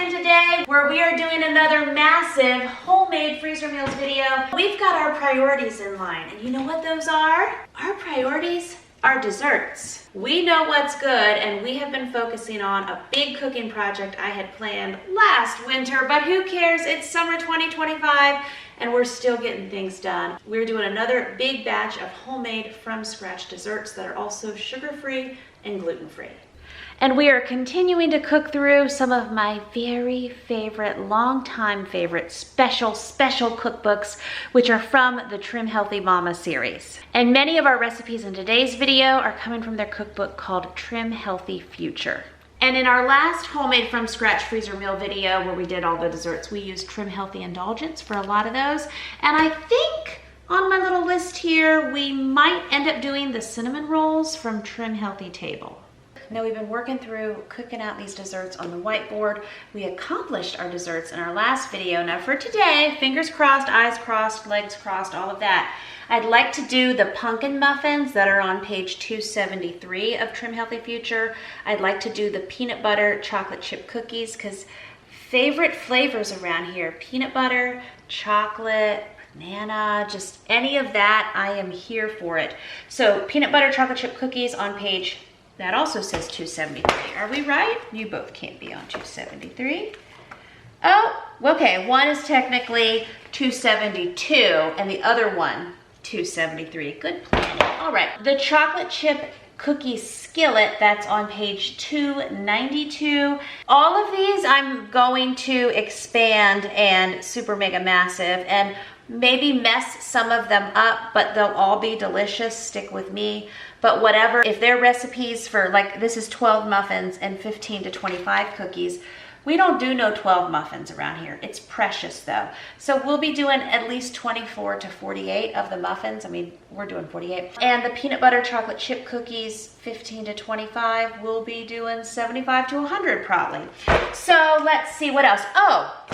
again today where we are doing another massive homemade freezer meals video. We've got our priorities in line, and you know what those are? Our priorities are desserts. We know what's good, and we have been focusing on a big cooking project I had planned last winter, but who cares? It's summer 2025 and we're still getting things done. We're doing another big batch of homemade from scratch desserts that are also sugar-free and gluten-free. And we are continuing to cook through some of my very favorite, longtime favorite, special cookbooks, which are from the Trim Healthy Mama series. And many of our recipes in today's video are coming from their cookbook called Trim Healthy Future. And in our last homemade from scratch freezer meal video where we did all the desserts, we used Trim Healthy Indulgence for a lot of those. And I think on my little list here, we might end up doing the cinnamon rolls from Trim Healthy Table. Now we've been working through cooking out these desserts on the whiteboard. We accomplished our desserts in our last video. Now for today, fingers crossed, eyes crossed, legs crossed, all of that. I'd like to do the pumpkin muffins that are on page 273 of Trim Healthy Future. I'd like to do the peanut butter chocolate chip cookies because favorite flavors around here, peanut butter, chocolate, banana, just any of that, I am here for it. So peanut butter chocolate chip cookies on page, that also says 273. Are we right? You both can't be on 273. Oh, okay, one is technically 272 and the other one 273. Good planning. All right, the chocolate chip cookie skillet, that's on page 292. All of these I'm going to expand and super mega massive and maybe mess some of them up, but they'll all be delicious. Stick with me. But whatever, if they're recipes for, like, this is 12 muffins and 15 to 25 cookies, we don't do no 12 muffins around here. It's precious though. So we'll be doing at least 24 to 48 of the muffins. I mean, we're doing 48. And the peanut butter chocolate chip cookies, 15 to 25, we'll be doing 75 to 100 probably. So let's see what else. Oh,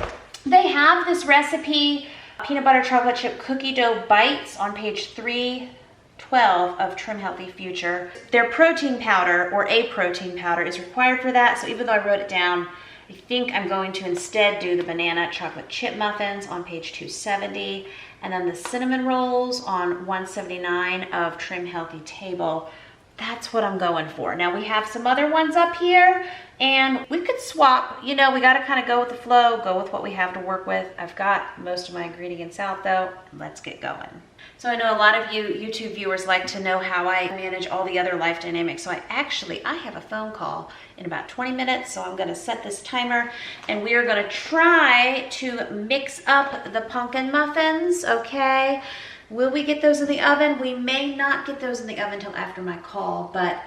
they have this recipe, peanut butter chocolate chip cookie dough bites on page 312 of Trim Healthy Future. Their protein powder, or a protein powder, is required for that. So even though I wrote it down, I think I'm going to instead do the banana chocolate chip muffins on page 270, and then the cinnamon rolls on 179 of Trim Healthy Table. That's what I'm going for. Now we have some other ones up here, and we could swap. You know, we got to kind of go with the flow, go with what we have to work with. I've got most of my ingredients out though. Let's get going. So I know a lot of you YouTube viewers like to know how I manage all the other life dynamics. So I have a phone call in about 20 minutes. So I'm gonna set this timer and we are gonna try to mix up the pumpkin muffins, okay? Will we get those in the oven? We may not get those in the oven until after my call, but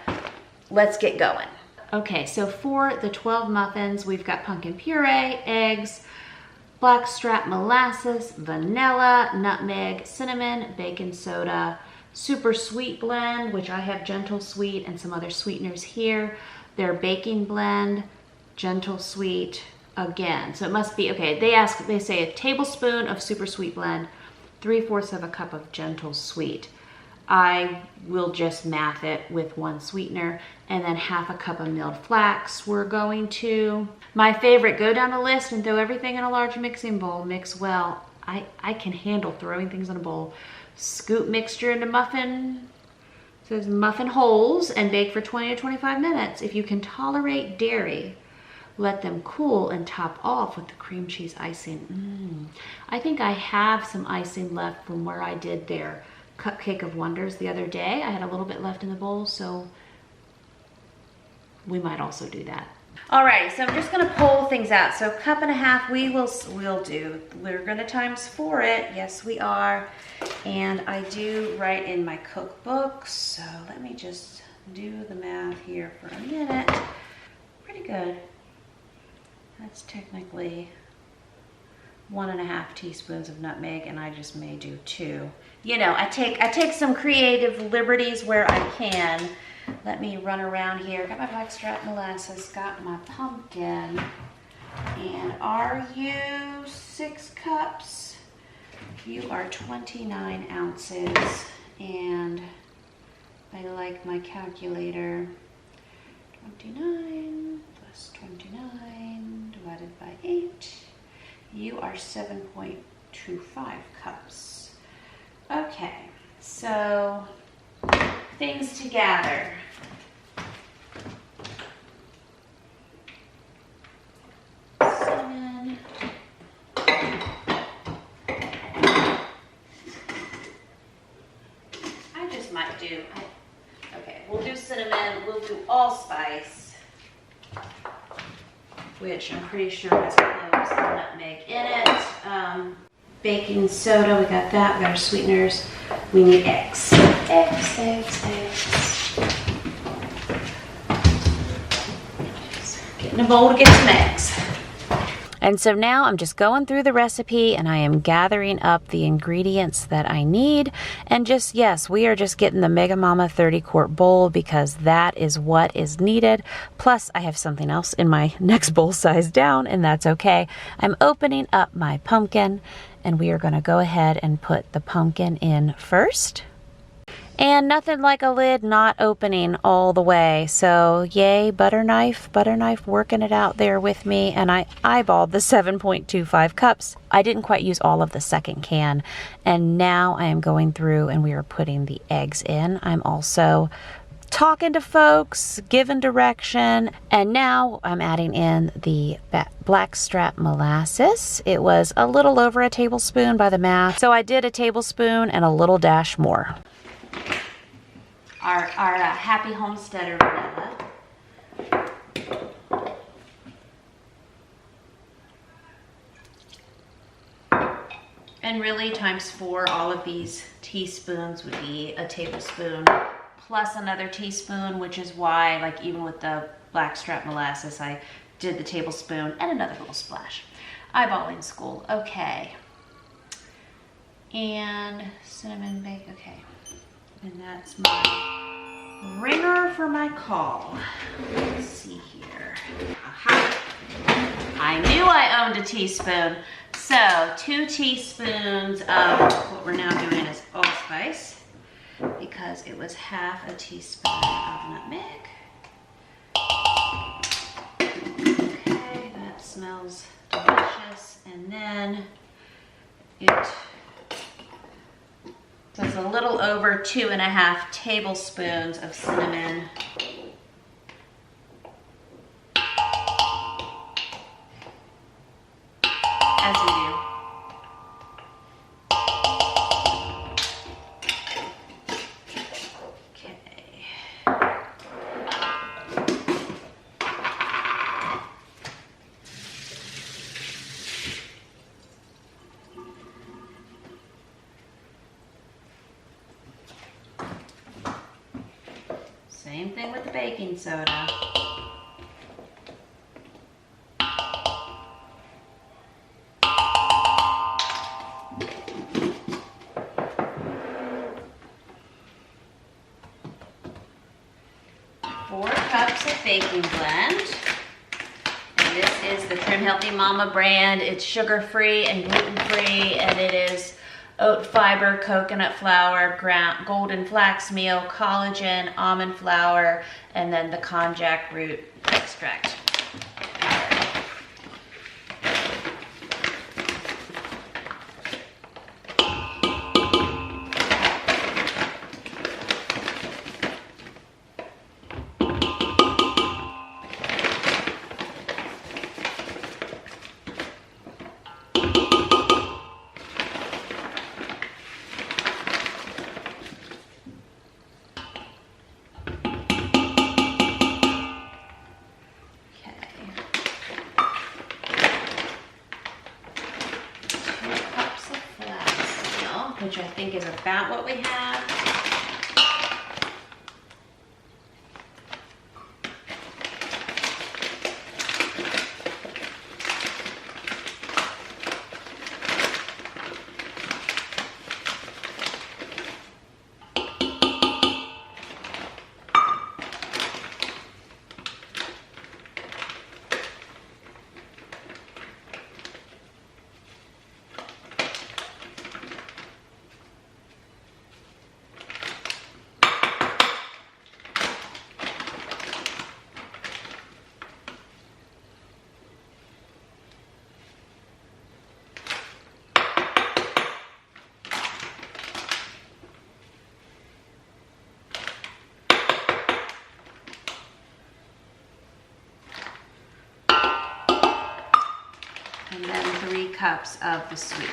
let's get going. Okay, so for the 12 muffins, we've got pumpkin puree, eggs, blackstrap molasses, vanilla, nutmeg, cinnamon, baking soda, super sweet blend, which I have gentle sweet and some other sweeteners here. Their baking blend, gentle sweet again. So it must be, okay, they say a tablespoon of super sweet blend, 3/4 of a cup of gentle sweet. I will just math it with one sweetener, and then 1/2 cup of milled flax. We're going to, my favorite, go down the list and throw everything in a large mixing bowl, mix well. I can handle throwing things in a bowl. Scoop mixture into muffin, says muffin holes, and bake for 20 to 25 minutes. If you can tolerate dairy, let them cool and top off with the cream cheese icing. I think I have some icing left from where I did their Cupcake of Wonders the other day. I had a little bit left in the bowl, so we might also do that. All right, so I'm just gonna pull things out. So 1.5 cups we'll do. We're gonna times 4 it. Yes, we are. And I do write in my cookbooks, so let me just do the math here for a minute. Pretty good. That's technically 1.5 teaspoons of nutmeg, and I just may do 2. You know, I take some creative liberties where I can. Let me run around here. Got my blackstrap molasses, got my pumpkin, and are you 6 cups? You are 29 ounces, and I like my calculator. 29 plus 29 divided divided by 8. You are 7.25 cups. Okay, so things to gather. Cinnamon. I just might do, okay, we'll do cinnamon, we'll do allspice, which I'm pretty sure has cloves and nutmeg in it. Baking soda, we got that, we got our sweeteners. We need eggs. Eggs. Just get in a bowl to get some eggs. And so now I'm just going through the recipe and I am gathering up the ingredients that I need. And just, yes, we are just getting the Mega Mama 30-quart bowl because that is what is needed. Plus, I have something else in my next bowl size down, and that's okay. I'm opening up my pumpkin, and we are going to go ahead and put the pumpkin in first. And nothing like a lid not opening all the way. So yay, butter knife working it out there with me. And I eyeballed the 7.25 cups. I didn't quite use all of the second can. And now I am going through and we are putting the eggs in. I'm also talking to folks, giving direction. And now I'm adding in the blackstrap molasses. It was a little over a tablespoon by the math. So I did a tablespoon and a little dash more. Our Happy Homesteader vanilla. And really times 4, all of these teaspoons would be a tablespoon plus another teaspoon, which is why, like, even with the blackstrap molasses, I did the tablespoon and another little splash. Eyeballing school, okay. And cinnamon bake, okay. And that's my ringer for my call. Let's see here. Aha. I knew I owned a teaspoon. So 2 teaspoons of what we're now doing is allspice because it was half a teaspoon of nutmeg. Okay, that smells delicious. And then so it's a little over 2.5 tablespoons of cinnamon. As you do. Okay. Same thing with the baking soda. Baking blend, and this is the Trim Healthy Mama brand. It's sugar-free and gluten-free, and it is oat fiber, coconut flour, golden flax meal, collagen, almond flour, and then the konjac root extract. Which I think is about what we have. and then 3 cups of the sweetener.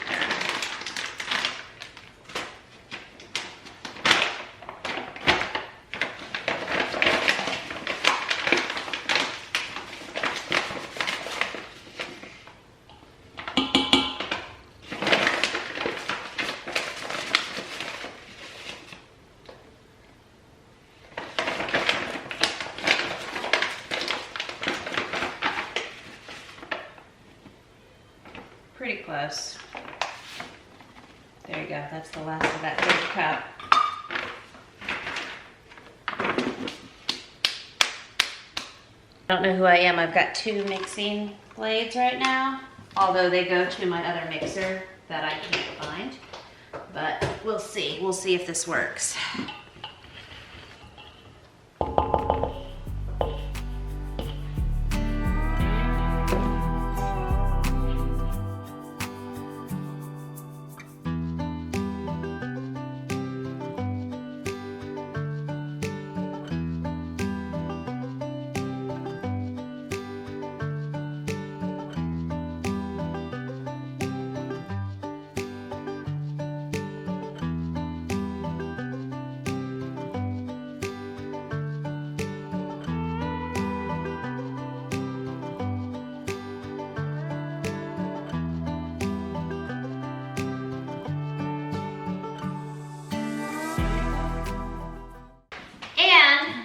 Pretty close. There you go, that's the last of that big cup. I don't know who I am. I've got 2 mixing blades right now, although they go to my other mixer that I can't find. But we'll see. We'll see if this works.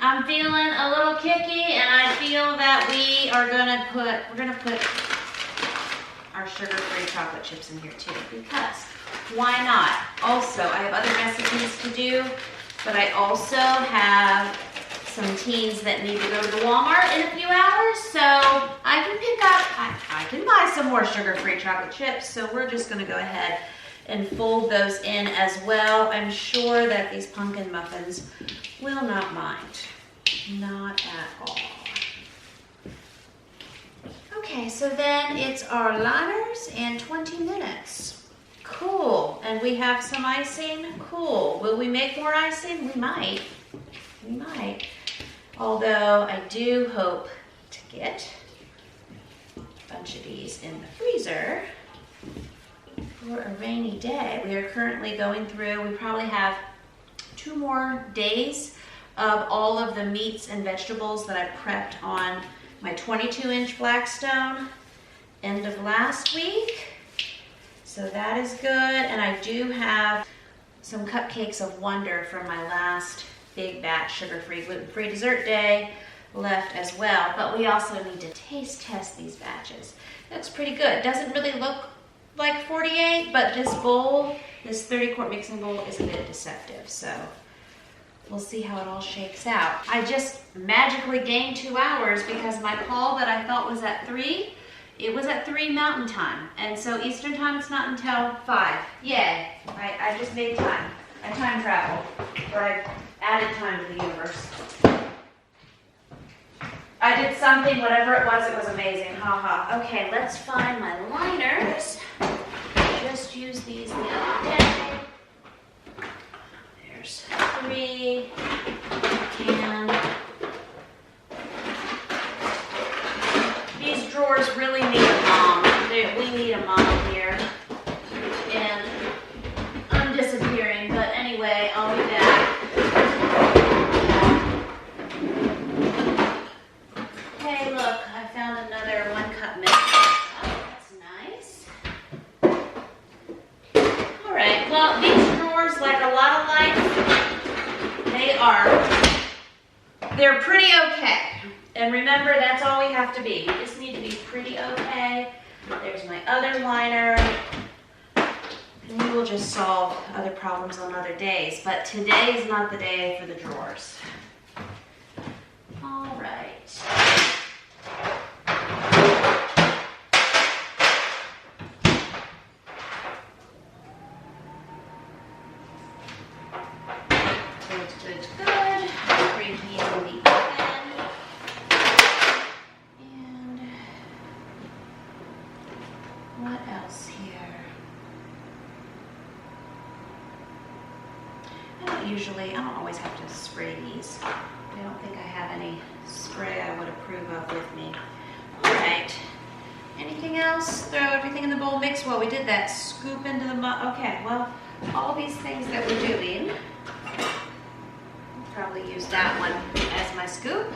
I'm feeling a little kicky, and I feel that we're gonna put our sugar-free chocolate chips in here too, because why not? Also, I have other recipes to do, but I also have some teens that need to go to Walmart in a few hours, so I can buy some more sugar-free chocolate chips. So we're just gonna go ahead and fold those in as well. I'm sure that these pumpkin muffins will not mind. Not at all. Okay, so then it's our liners and 20 minutes. Cool. And we have some icing. Cool. Will we make more icing? We might. We might. Although I do hope to get a bunch of these in the freezer for a rainy day. We are currently going through, we probably have 2 more days of all of the meats and vegetables that I prepped on my 22-inch Blackstone end of last week. So that is good. And I do have some cupcakes of wonder from my last big batch sugar-free, gluten-free dessert day left as well. But we also need to taste test these batches. Looks pretty good. Doesn't really look like 48, but this bowl, this 30-quart mixing bowl, is a bit deceptive. So we'll see how it all shakes out. I just magically gained 2 hours because my call that I thought was at 3, it was at 3 Mountain Time. And so Eastern Time, it's not until 5. Yay, I just made time. I time traveled, or I added time to the universe. I did something, whatever it was amazing. Haha. Okay, let's find my liners. Just use these the other day. There's 3, and these drawers really need a mom. We need a mom here, and I'm disappearing, but anyway, I'll be back. Hey, look, I found another 1-cup mix. Oh, that's nice. All right, well, these drawers, like a lot of life, they're pretty okay. And remember, that's all we have to be. We just need to be pretty okay. There's my other liner. And we will just solve other problems on other days. But today is not the day for the drawers. All right. Good. Preheat in the oven. And what else here? I don't always have to spray these. I don't think I have any spray I would approve of with me. All right. Anything else? Throw everything in the bowl, mix. Well, we did that. Scoop into the okay, well, all these things that we're doing, I'll probably use that one as my scoop.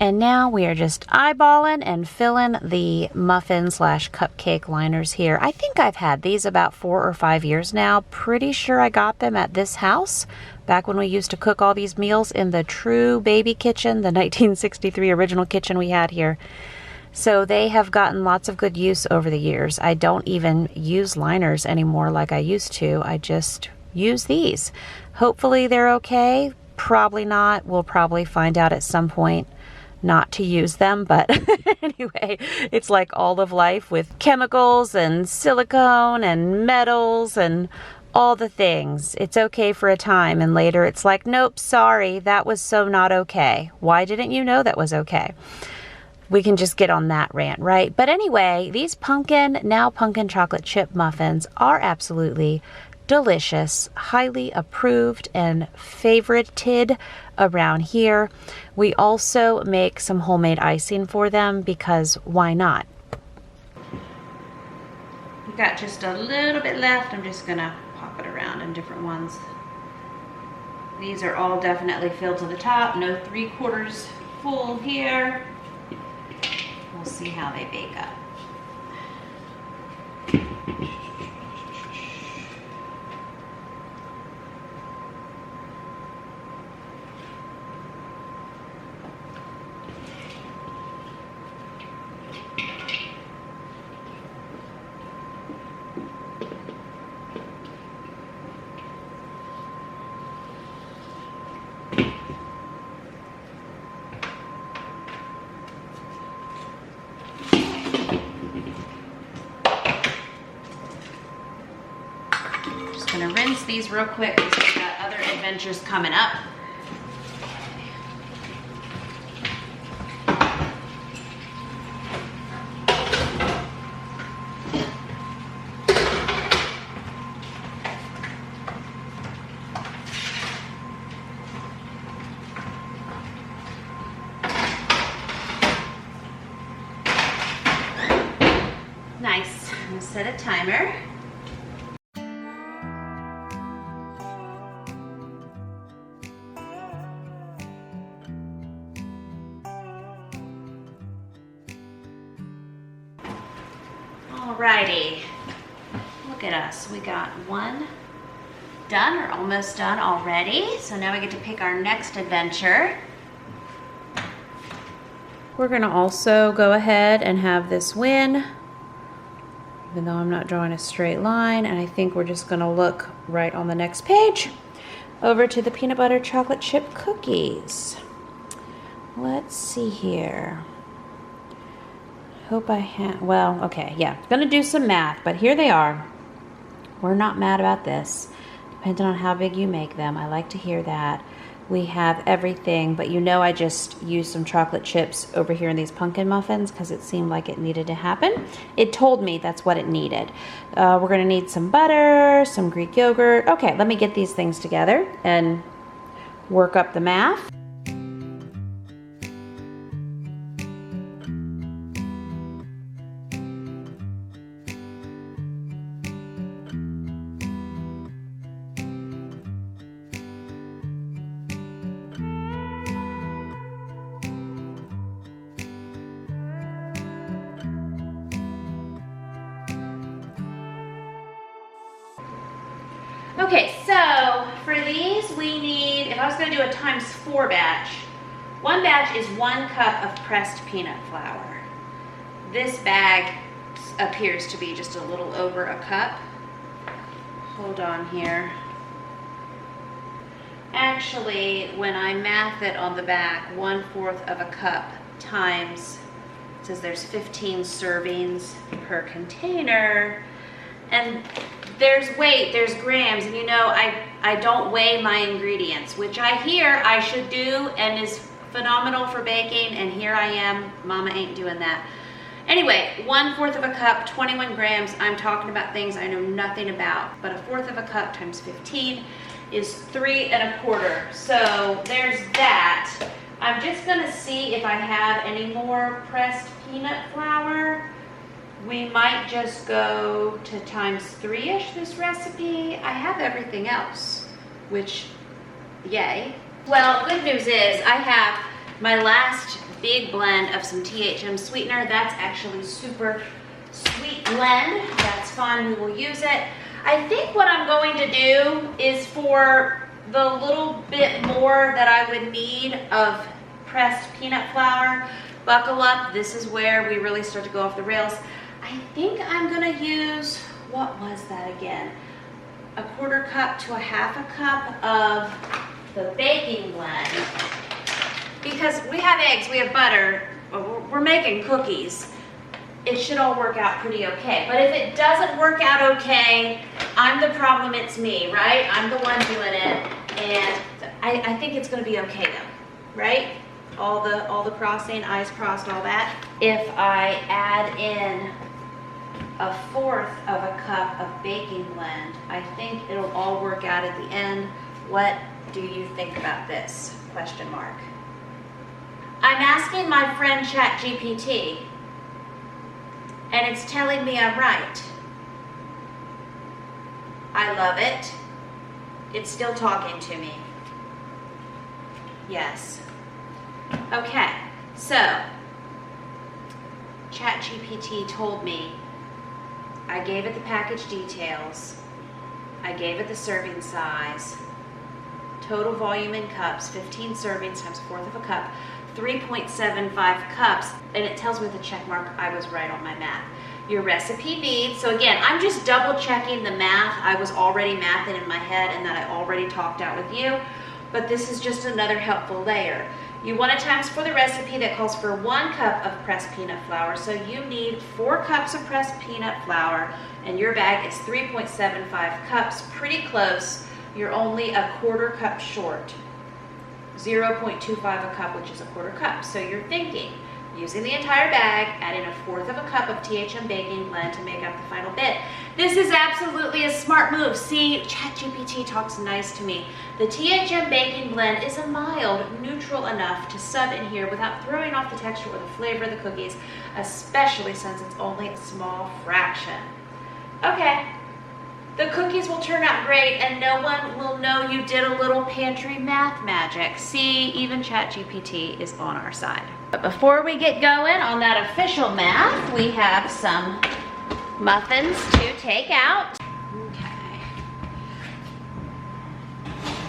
And now we are just eyeballing and filling the muffin slash cupcake liners here. I think I've had these about 4 or 5 years now. Pretty sure I got them at this house back when we used to cook all these meals in the true baby kitchen, the 1963 original kitchen we had here. So they have gotten lots of good use over the years. I don't even use liners anymore like I used to. I just use these. Hopefully they're okay. Probably not. We'll probably find out at some point not to use them, but anyway, it's like all of life with chemicals and silicone and metals and all the things. It's okay for a time, and later it's like, nope, sorry, that was so not okay. Why didn't you know that was okay? We can just get on that rant, right? But anyway, these now pumpkin chocolate chip muffins are absolutely delicious, highly approved and favorited around here. We also make some homemade icing for them because why not? We've got just a little bit left. I'm just gonna pop it around in different ones. These are all definitely filled to the top, no 3/4 full here. We'll see how they bake up. Gonna rinse these real quick because we've got other adventures coming up. Nice. I'm gonna set a timer. Alrighty, look at us. We got one done or almost done already. So now we get to pick our next adventure. We're gonna also go ahead and have this win, even though I'm not drawing a straight line, and I think we're just gonna look right on the next page over to the peanut butter chocolate chip cookies. Let's see here. Hope I have, well, okay, yeah, gonna do some math, but here they are. We're not mad about this, depending on how big you make them. I like to hear that. We have everything, but you know I just used some chocolate chips over here in these pumpkin muffins because it seemed like it needed to happen. It told me that's what it needed. We're gonna need some butter, some Greek yogurt. Okay, let me get these things together and work up the math. Okay, so for these we need, if I was gonna do a ×4 batch, one batch is 1 cup of pressed peanut flour. This bag appears to be just a little over a cup. Hold on here. Actually, when I math it on the back, 1/4 of a cup times, it says there's 15 servings per container, and there's weight, there's grams, and you know I don't weigh my ingredients, which I hear I should do and is phenomenal for baking, and here I am, mama ain't doing that. Anyway, 1/4 of a cup, 21 grams. I'm talking about things I know nothing about, but 1/4 of a cup times 15 is 3 1/4. So there's that. I'm just gonna see if I have any more pressed peanut flour. We might just go to times 3-ish this recipe. I have everything else, which, yay. Well, good news is I have my last big blend of some THM sweetener. That's actually super sweet blend. That's fun, we will use it. I think what I'm going to do is for the little bit more that I would need of pressed peanut flour, buckle up, this is where we really start to go off the rails. I think I'm gonna use, what was that again? A 1/4 cup to a 1/2 cup of the baking blend. Because we have eggs, we have butter, we're making cookies. It should all work out pretty okay. But if it doesn't work out okay, I'm the problem, it's me, right? I'm the one doing it. And I think it's gonna be okay though, right? All the crossing, I's crossed, all that. If I add in a 1/4 of a cup of baking blend, I think it'll all work out at the end. What do you think about this? Question mark. I'm asking my friend ChatGPT, and it's telling me I'm right. I love it. It's still talking to me. Yes. Okay, so ChatGPT told me, I gave it the package details, I gave it the serving size, total volume in cups, 15 servings times 1/4 of a cup, 3.75 cups, and it tells me with a check mark I was right on my math. Your recipe needs, so again, I'm just double checking the math. I was already mathing in my head and that I already talked out with you, but this is just another helpful layer. You want to times for the recipe that calls for 1 cup of pressed peanut flour, so you need 4 cups of pressed peanut flour, and your bag is 3.75 cups, pretty close. You're only a 1/4 cup short, 0.25 a cup, which is a 1/4 cup. So you're thinking, using the entire bag, adding a 1/4 of a cup of THM baking blend to make up the final bit. This is absolutely a smart move. See, ChatGPT talks nice to me. The THM baking blend is a mild, neutral enough to sub in here without throwing off the texture or the flavor of the cookies, especially since it's only a small fraction. Okay, the cookies will turn out great and no one will know you did a little pantry math magic. See, even ChatGPT is on our side. But before we get going on that official math, we have some muffins to take out. Okay.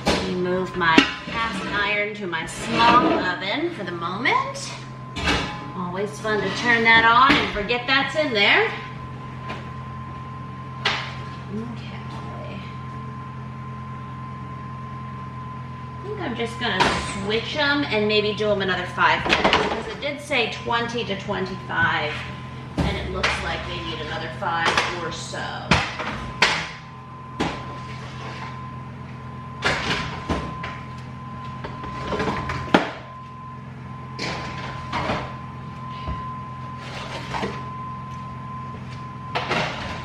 Let me move my cast iron to my small oven for the moment. Always fun to turn that on and forget that's in there. Okay. I think I'm just gonna switch them and maybe do them another 5 minutes because it did say 20 to 25 and it looks like they need another 5 or so.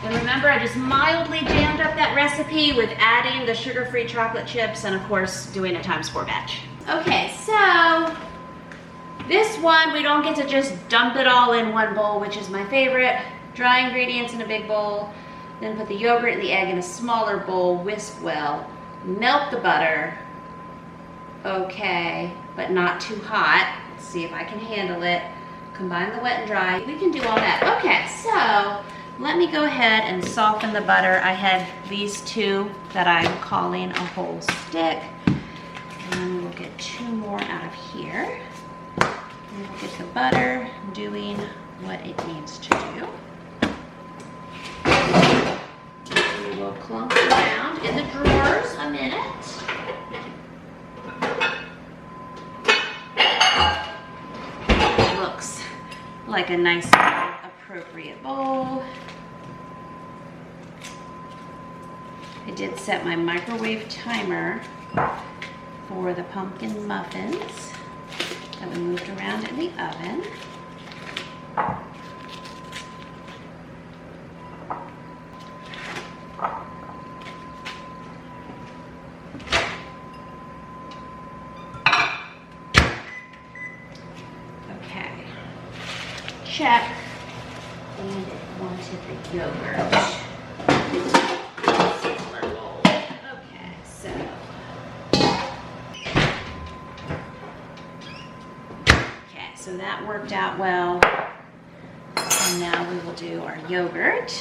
And remember, I just mildly jammed up that recipe with adding the sugar-free chocolate chips and of course doing a ×4 batch. Okay, so this one, we don't get to just dump it all in one bowl, which is my favorite. Dry ingredients in a big bowl, then put the yogurt and the egg in a smaller bowl, whisk well, melt the butter, okay, but not too hot. Let's see if I can handle it. Combine the wet and dry. We can do all that. Okay, so let me go ahead and soften the butter. I had these 2 that I'm calling a whole stick. And we'll get 2 more out of here. And we'll get the butter doing what it needs to do. We will clump around in the drawers a minute. It looks like a nice appropriate bowl. I did set my microwave timer for the pumpkin muffins that we moved around in the oven. Okay, check. And it into the yogurt. Okay, so. Okay, so that worked out well. And now we will do our yogurt.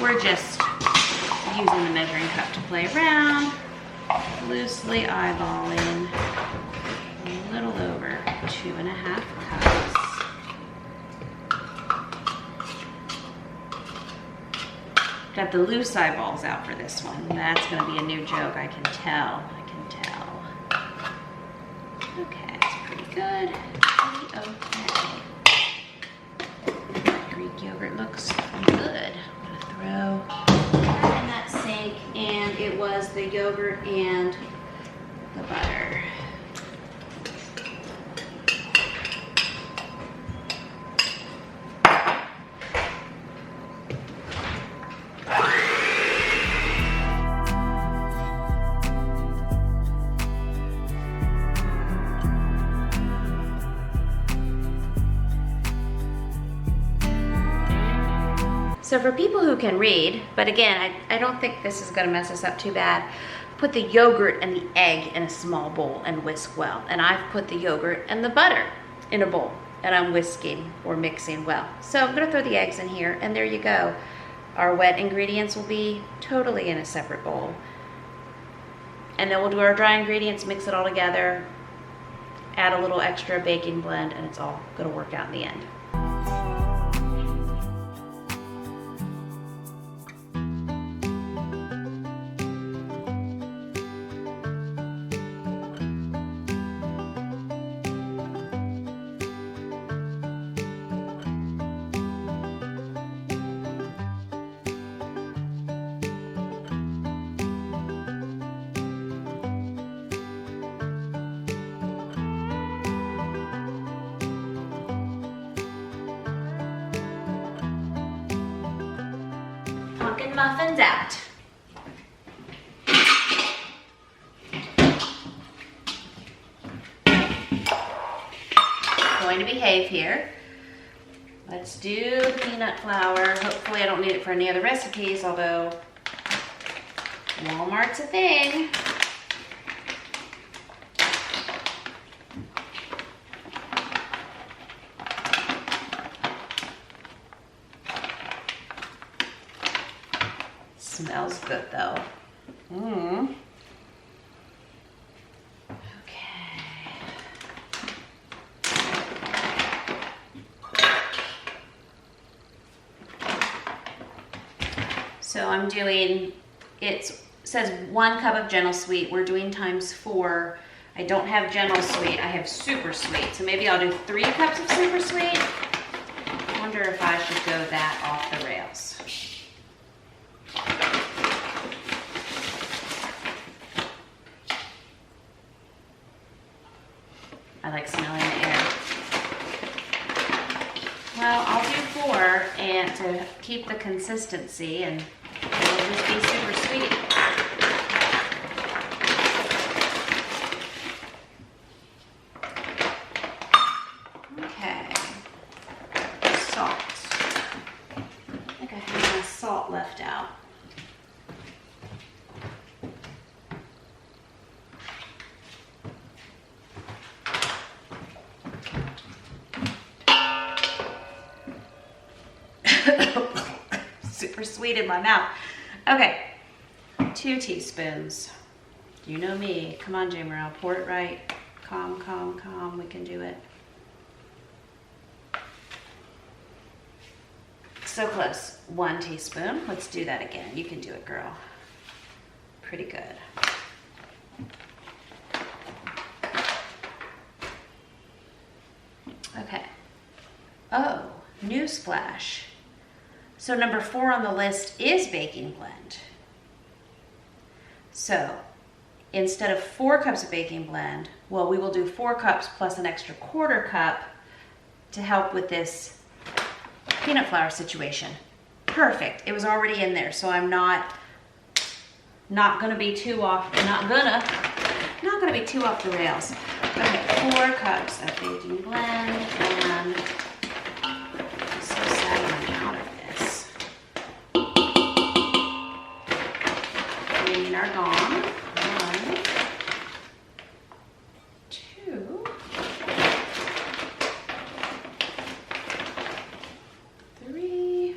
We're just using the measuring cup to play around, loosely eyeballing a little over 2.5 cups. Got the loose eyeballs out for this one. That's going to be a new joke, I can tell. Okay, it's pretty good. Pretty okay. Greek yogurt looks good. Throw that in that sink, and it was the yogurt and the butter. So for people who can read, but again, I don't think this is gonna mess us up too bad, put the yogurt and the egg in a small bowl and whisk well. And I've put the yogurt and the butter in a bowl and I'm whisking or mixing well. So I'm gonna throw the eggs in here and there you go. Our wet ingredients will be totally in a separate bowl. And then we'll do our dry ingredients, mix it all together, add a little extra baking blend, and it's all gonna work out in the end. Pumpkin muffins out. Going to behave here. Let's do the peanut flour. Hopefully I don't need it for any other recipes, although Walmart's a thing. Smells good though. Okay. So I'm doing, it says 1 cup of gentle sweet. We're doing times 4. I don't have gentle sweet, I have super sweet. So maybe I'll do 3 cups of super sweet. I wonder if I should go that off the rails. I like smelling the air. Well, I'll do 4 and to keep the consistency, and it'll just be super sweet. Okay. Salt. I think I have my salt left out. Super sweet in my mouth. Okay, 2 teaspoons. You know me. Come on, Jamerrill, pour it right. Calm, calm, calm. We can do it. So close. 1 teaspoon. Let's do that again. You can do it, girl. Pretty good. Okay. Oh, newsflash. So number 4 on the list is baking blend. So instead of 4 cups of baking blend, well, we will do 4 cups plus an extra 1/4 cup to help with this peanut flour situation. Perfect. It was already in there, so I'm not gonna be too off. Not gonna be too off the rails. Okay, 4 cups of baking blend, and I'm so sad I'm out of this. 3 are gone. 1, 2, 3.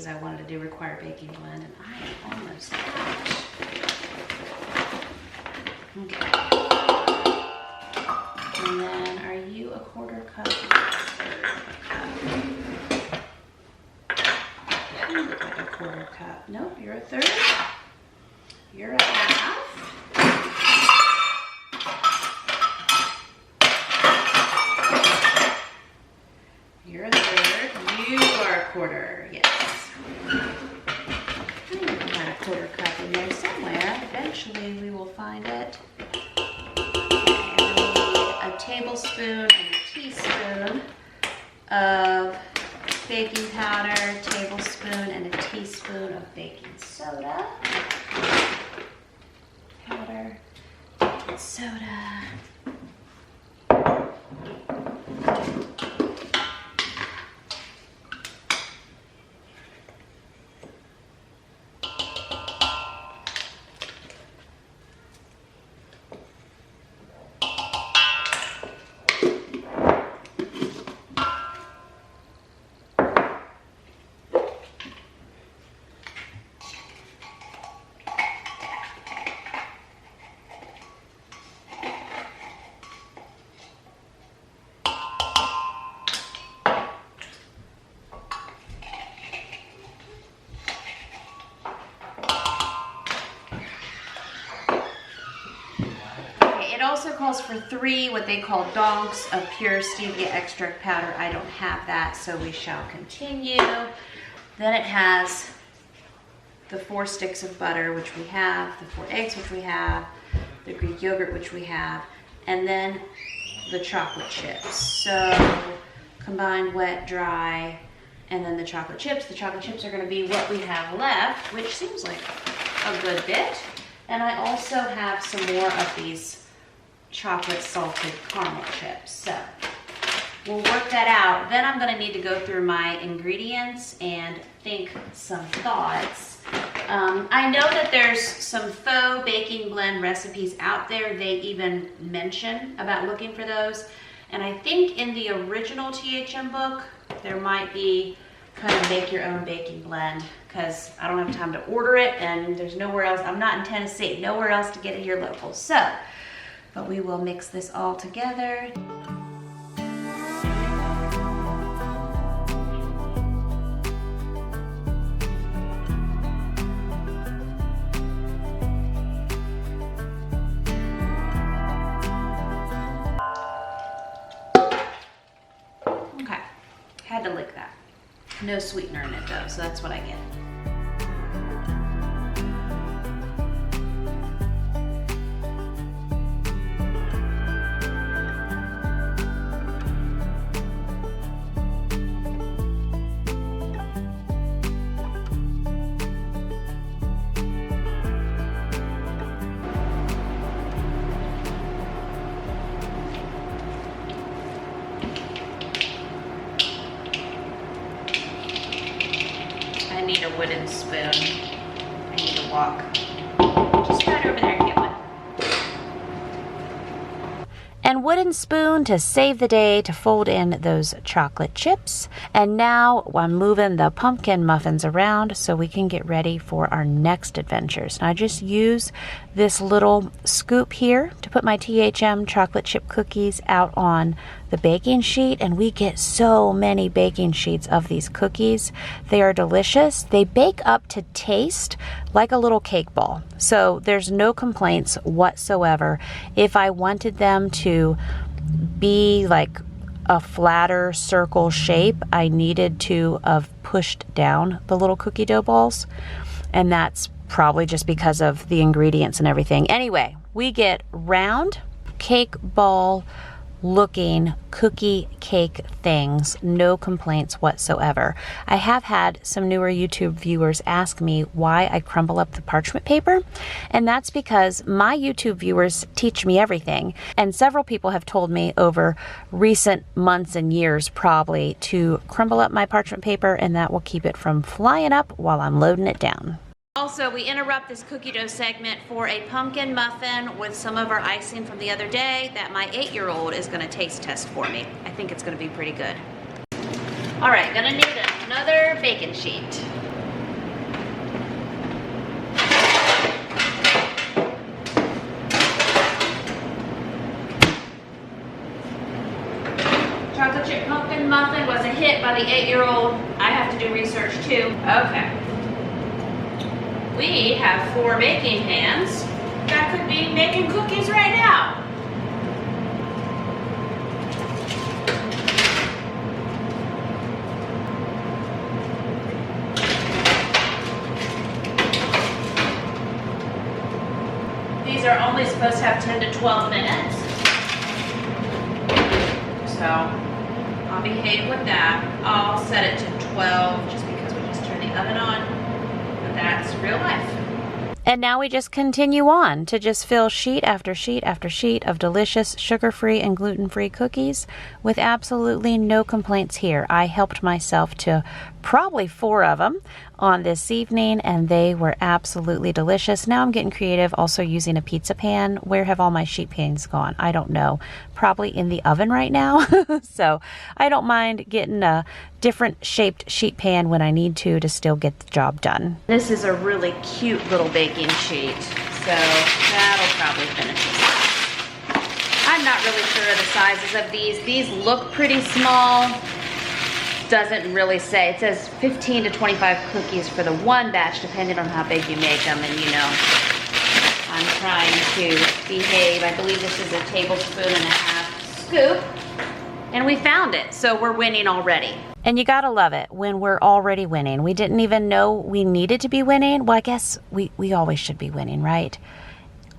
I wanted to do require baking blend, and I am almost out. Okay. And then, are you a 1/4 cup? You look like a 1/4 cup. Nope, you're a 1/3. You're a 1/2. You're a 1/3. You are a 1/4. Yes. 1/4 cup in there somewhere. Eventually we will find it. Okay, and then we need a tablespoon and a teaspoon of baking powder, tablespoon and a teaspoon of baking soda. Powder, baking soda. It also calls for 3 what they call donks of pure stevia extract powder. I don't have that, so we shall continue. Then it has the 4 sticks of butter, which we have, the 4 eggs, which we have, the Greek yogurt, which we have, and then the chocolate chips. So combined wet, dry, and then the chocolate chips. The chocolate chips are going to be what we have left, which seems like a good bit. And I also have some more of these chocolate salted caramel chips. So we'll work that out. Then I'm going to need to go through my ingredients and think some thoughts. I know that there's some faux baking blend recipes out there. They even mention about looking for those. And I think in the original THM book, there might be kind of make your own baking blend, because I don't have time to order it and there's nowhere else. I'm not in Tennessee, nowhere else to get it here local. So, but we will mix this all together. Okay, had to lick that. No sweetener in it though, so that's what I get. I need a wooden spoon. I need to walk just right over there and get one. And wooden spoon to save the day to fold in those chocolate chips. And now I'm moving the pumpkin muffins around so we can get ready for our next adventures. And I just use this little scoop here to put my THM chocolate chip cookies out on the baking sheet, and we get so many baking sheets of these cookies. They are delicious. They bake up to taste like a little cake ball. So there's no complaints whatsoever. If I wanted them to be like a flatter circle shape, I needed to have pushed down the little cookie dough balls. And that's probably just because of the ingredients and everything. Anyway, we get round cake ball looking cookie cake things, no complaints whatsoever. I have had some newer YouTube viewers ask me why I crumble up the parchment paper, and that's because my YouTube viewers teach me everything, and several people have told me over recent months and years probably to crumble up my parchment paper, and that will keep it from flying up while I'm loading it down. Also, we interrupt this cookie dough segment for a pumpkin muffin with some of our icing from the other day that my 8-year-old is gonna taste test for me. I think it's gonna be pretty good. All right, gonna need another baking sheet. Chocolate chip pumpkin muffin was a hit by the 8-year-old. I have to do research too. Okay. We have 4 baking pans that could be making cookies right now. These are only supposed to have 10 to 12 minutes. So I'll behave with that. I'll set it to 12 just because we just turned the oven on. That's real life. And now we just continue on to just fill sheet after sheet after sheet of delicious sugar-free and gluten-free cookies with absolutely no complaints here. I helped myself to probably 4 of them on this evening, and they were absolutely delicious. Now I'm getting creative, also using a pizza pan. Where have all my sheet pans gone? I don't know. Probably in the oven right now. So I don't mind getting a different shaped sheet pan when I need to still get the job done. This is a really cute little baking sheet, so that'll probably finish it. I'm not really sure of the sizes of these. These look pretty small. Doesn't really say. It says 15 to 25 cookies for the one batch, depending on how big you make them. And you know, I'm trying to behave. I believe this is a tablespoon and a half scoop. And we found it, so we're winning already. And you gotta love it when we're already winning. We didn't even know we needed to be winning. Well, I guess we always should be winning, right?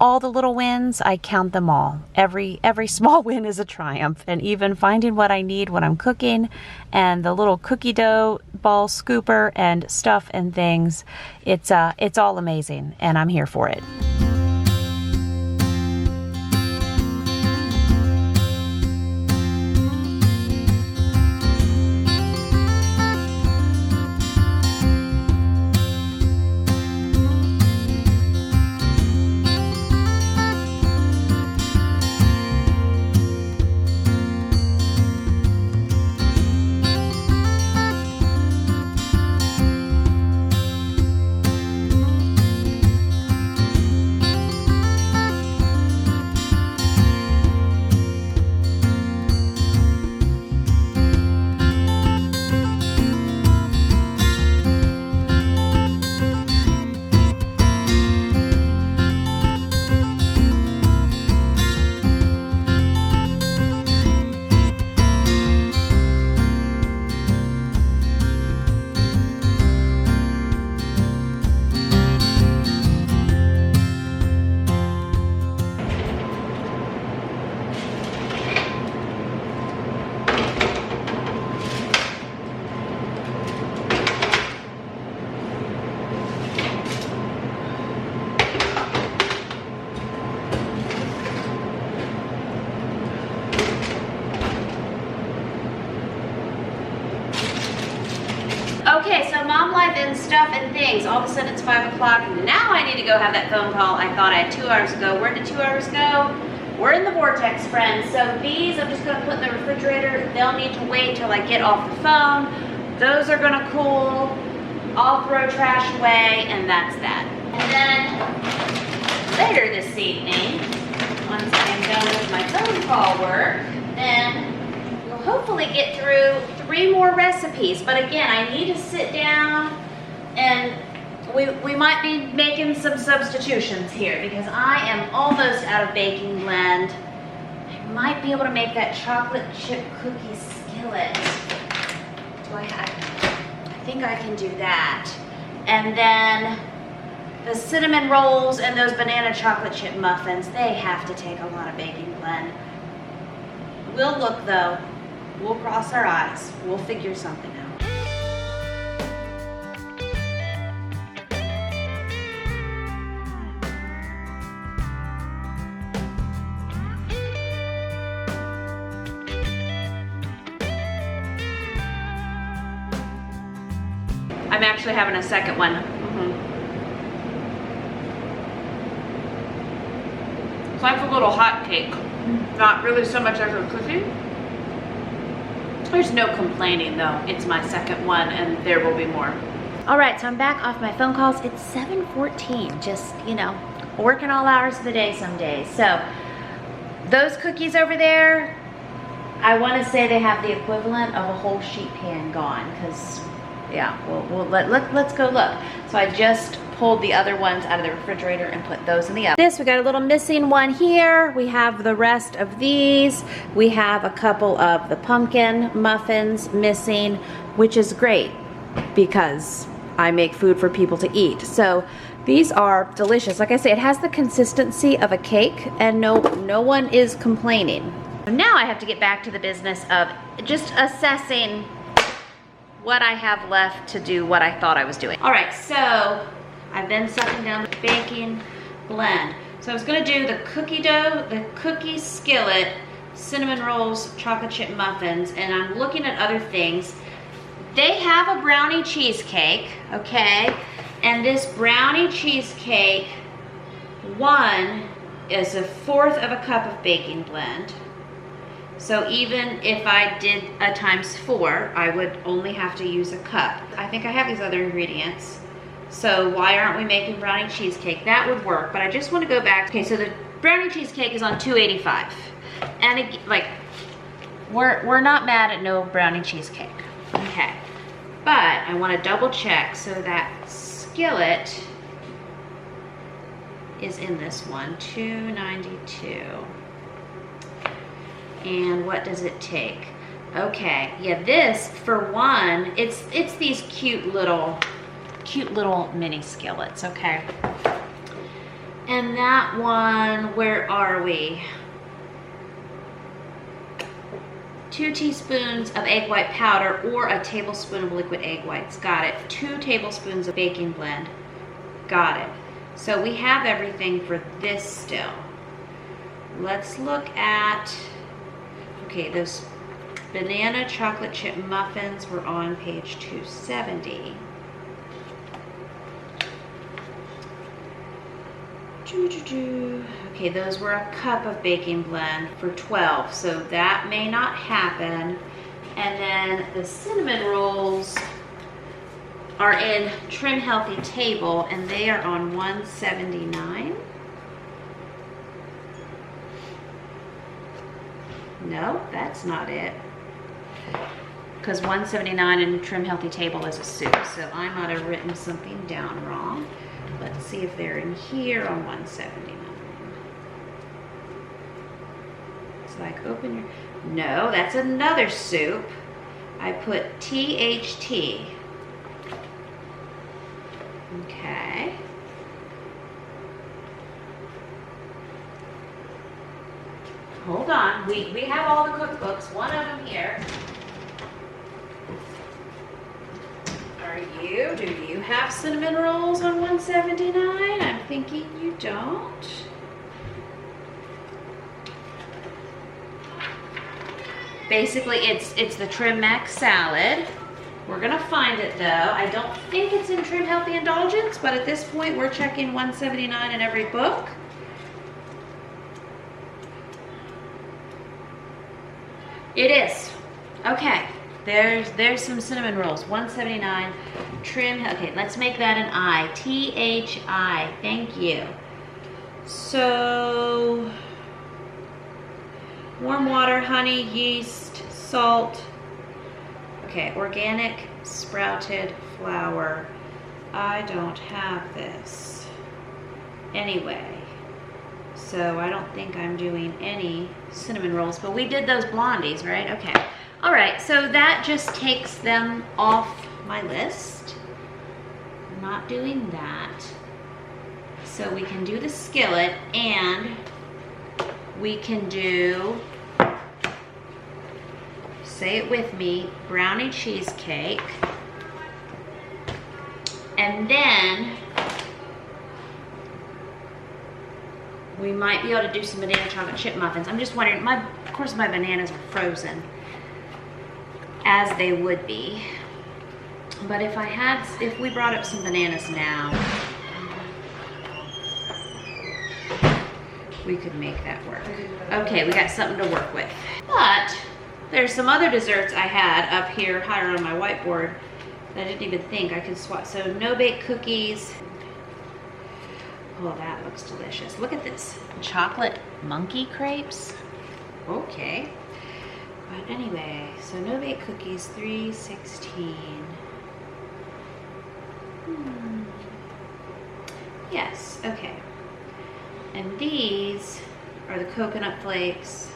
All the little wins, I count them all. Every small win is a triumph. And even finding what I need when I'm cooking and the little cookie dough ball scooper and stuff and things, it's all amazing, and I'm here for it. Okay, so mom life and stuff and things. All of a sudden it's 5 o'clock. Now I need to go have that phone call I thought I had 2 hours ago. Where did 2 hours go? We're in the vortex, friends. So these I'm just gonna put in the refrigerator. They'll need to wait till I get off the phone. Those are gonna cool. I'll throw trash away, and that's that. And then later this evening, once I'm done with my phone call work, then hopefully get through 3 more recipes. But again, I need to sit down and we might be making some substitutions here because I am almost out of baking blend. I might be able to make that chocolate chip cookie skillet. I think I can do that. And then the cinnamon rolls and those banana chocolate chip muffins, they have to take a lot of baking blend. We'll look though. We'll cross our eyes. We'll figure something out. I'm actually having a second one. It's like a little hot cake. Not really so much as a cookie. There's no complaining though. It's my second one and there will be more. All right, so I'm back off my phone calls. It's 7:14, just, you know, working all hours of the day some days. So those cookies over there, I want to say they have the equivalent of a whole sheet pan gone because yeah, let's go look. So I just pulled the other ones out of the refrigerator and put those in the oven. We got a little missing one here. We have the rest of these. We have a couple of the pumpkin muffins missing, which is great because I make food for people to eat. So these are delicious. Like I say, it has the consistency of a cake and no one is complaining. Now I have to get back to the business of just assessing what I have left to do what I thought I was doing. All right, so I've been sucking down the baking blend. So I was gonna do the cookie dough, the cookie skillet, cinnamon rolls, chocolate chip muffins, and I'm looking at other things. They have a brownie cheesecake, okay? And this brownie cheesecake, one is 1/4 of a cup of baking blend. So even if I did a ×4, I would only have to use a cup. I think I have these other ingredients. So why aren't we making brownie cheesecake? That would work, but I just want to go back. Okay, so the brownie cheesecake is on $2.85. And it, like, we're not mad at no brownie cheesecake. Okay. But I want to double check so that skillet is in this one, $2.92. And what does it take? Okay, yeah, this for one, it's these cute little mini skillets, okay. And that one, where are we? 2 teaspoons of egg white powder or a tablespoon of liquid egg whites. Got it. 2 tablespoons of baking blend. Got it. So we have everything for this still. Let's look at, okay, those banana chocolate chip muffins were on page 270. Okay, those were a cup of baking blend for 12, so that may not happen. And then the cinnamon rolls are in Trim Healthy Table, and they are on 179. No, that's not it. Because 179 in Trim Healthy Table is a soup, so I might have written something down wrong. Let's see if they're in here on 179. It's like open your, no, that's another soup. I put THT. Okay. Hold on, we have all the cookbooks, one of them here. Do you have cinnamon rolls on 179? I'm thinking you don't. Basically, it's the Trim Mac salad. We're gonna find it though. I don't think it's in Trim Healthy Indulgence, but at this point we're checking 179 in every book. It is. Okay. There's some cinnamon rolls. 179 Trim. Okay, let's make that an I. THI. Thank you. So warm water, honey, yeast, salt. Okay, organic sprouted flour. I don't have this anyway, so I don't think I'm doing any cinnamon rolls, but we did those blondies, right? Okay. All right, so that just takes them off my list. I'm not doing that. So we can do the skillet, and we can do, say it with me, brownie cheesecake. And then we might be able to do some banana chocolate chip muffins. I'm just wondering, of course my bananas are frozen, as they would be. But if we brought up some bananas now, we could make that work. Okay, we got something to work with. But there's some other desserts I had up here higher on my whiteboard that I didn't even think I could swap. So no-bake cookies. Oh, that looks delicious. Look at this. Chocolate monkey crepes. Okay. But anyway, so no-bake cookies, $3.16. Yes, okay. And these are the coconut flakes.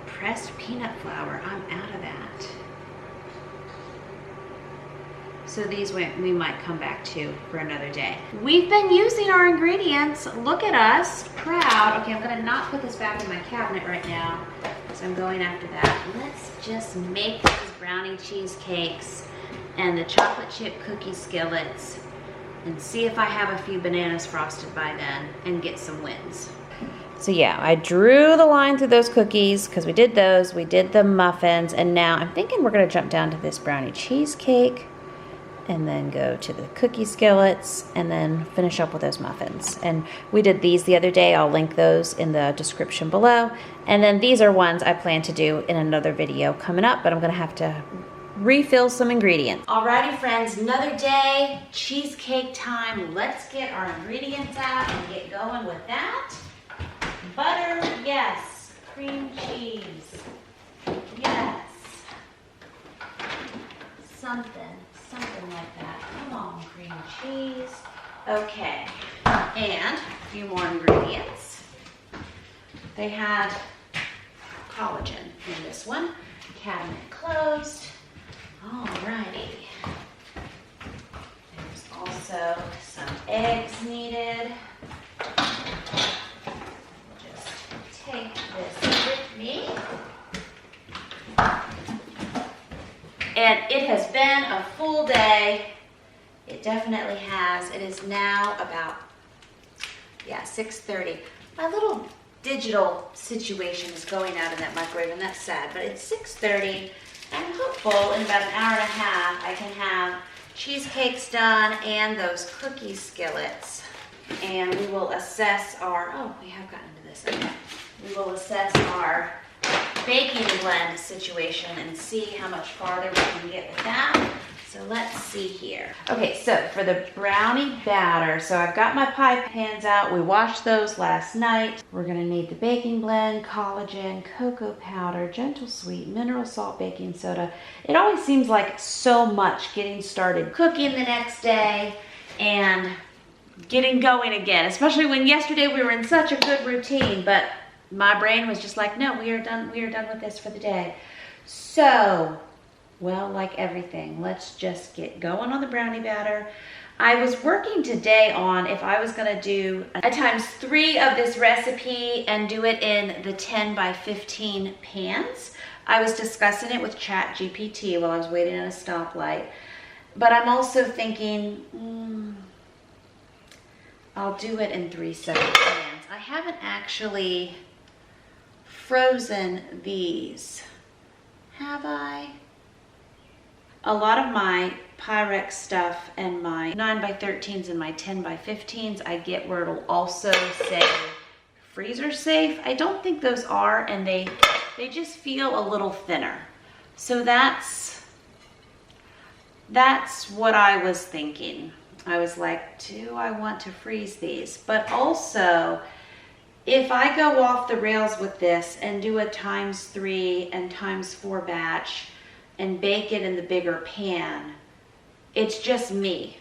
Pressed peanut flour, I'm out of that. So these we might come back to for another day. We've been using our ingredients. Look at us, proud. Okay, I'm gonna not put this back in my cabinet right now, so I'm going after that. Let's just make these brownie cheesecakes and the chocolate chip cookie skillets and see if I have a few bananas frosted by then and get some wins. So yeah, I drew the line through those cookies because we did those, we did the muffins, and now I'm thinking we're gonna jump down to this brownie cheesecake and then go to the cookie skillets and then finish up with those muffins. And we did these the other day. I'll link those in the description below. And then these are ones I plan to do in another video coming up, but I'm gonna have to refill some ingredients. Alrighty friends, another day, cheesecake time. Let's get our ingredients out and get going with that. Butter, yes. Cream cheese, yes. Something like that. Come on, cream cheese. Okay, and a few more ingredients. They had collagen in this one. Cabinet closed. Alrighty. There's also some eggs needed. Just take this with me. And it has been a full day. It definitely has. It is now about, 6:30. My little digital situation is going out in that microwave, and that's sad, but it's 6:30. I'm hopeful in about an hour and a half I can have cheesecakes done and those cookie skillets. And we will assess we have gotten into this. Okay. We will assess our baking blend situation and see how much farther we can get with that. So let's see here. Okay, so for the brownie batter, so I've got my pie pans out. We washed those last night. We're gonna need the baking blend, collagen, cocoa powder, gentle sweet, mineral salt, baking soda. It always seems like so much getting started cooking the next day and getting going again, especially when yesterday we were in such a good routine, but my brain was just like, no, we are done with this for the day. So, well, like everything, let's just get going on the brownie batter. I was working today on if I was gonna do a ×3 of this recipe and do it in the 10 by 15 pans. I was discussing it with ChatGPT while I was waiting at a stoplight. But I'm also thinking, I'll do it in 3 separate pans. I haven't actually frozen these, have I? A lot of my Pyrex stuff and my 9 by 13s and my 10 by 15s, I get where it'll also say freezer safe. I don't think those are, and they just feel a little thinner. So that's what I was thinking. I was like, do I want to freeze these? But also, if I go off the rails with this and do a ×3 and ×4 batch and bake it in the bigger pan, it's just me.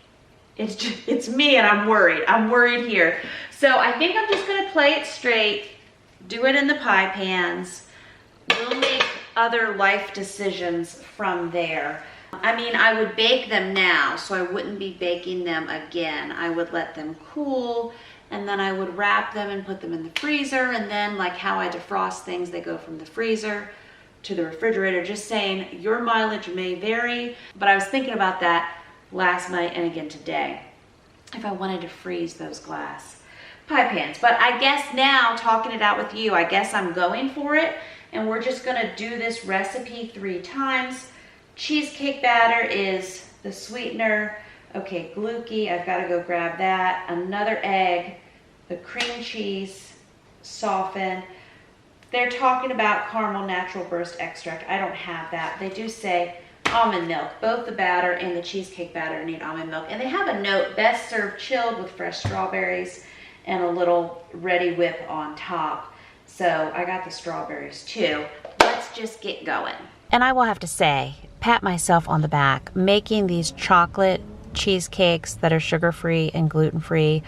It's me, and I'm worried. I'm worried here. So I think I'm just gonna play it straight, do it in the pie pans. We'll make other life decisions from there. I mean, I would bake them now, so I wouldn't be baking them again. I would let them cool, and then I would wrap them and put them in the freezer, and then like how I defrost things, they go from the freezer to the refrigerator. Just saying, your mileage may vary, but I was thinking about that last night and again today, if I wanted to freeze those glass pie pans. But I guess now, talking it out with you, I guess I'm going for it, and we're just gonna do this recipe 3 times. Cheesecake batter is the sweetener. Okay, glucose, I've gotta go grab that. Another egg, the cream cheese, soften. They're talking about caramel natural burst extract. I don't have that. They do say almond milk. Both the batter and the cheesecake batter need almond milk. And they have a note, best served chilled with fresh strawberries, and a little ready whip on top. So I got the strawberries too. Let's just get going. And I will have to say, pat myself on the back, making these chocolate cheesecakes that are sugar-free and gluten-free.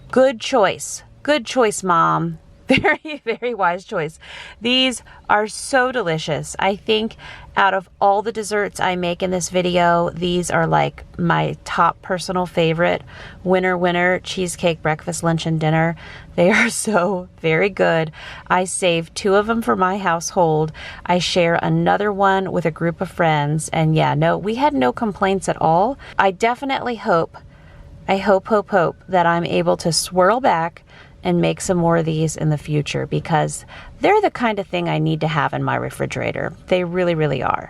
Good choice. Good choice, Mom. Very, very wise choice. These are so delicious. I think out of all the desserts I make in this video, these are like my top personal favorite. Winner cheesecake breakfast, lunch, and dinner. They are so very good. I saved 2 of them for my household. I share another one with a group of friends. And yeah, no, we had no complaints at all. I definitely hope that I'm able to swirl back and make some more of these in the future, because they're the kind of thing I need to have in my refrigerator. They really, really are.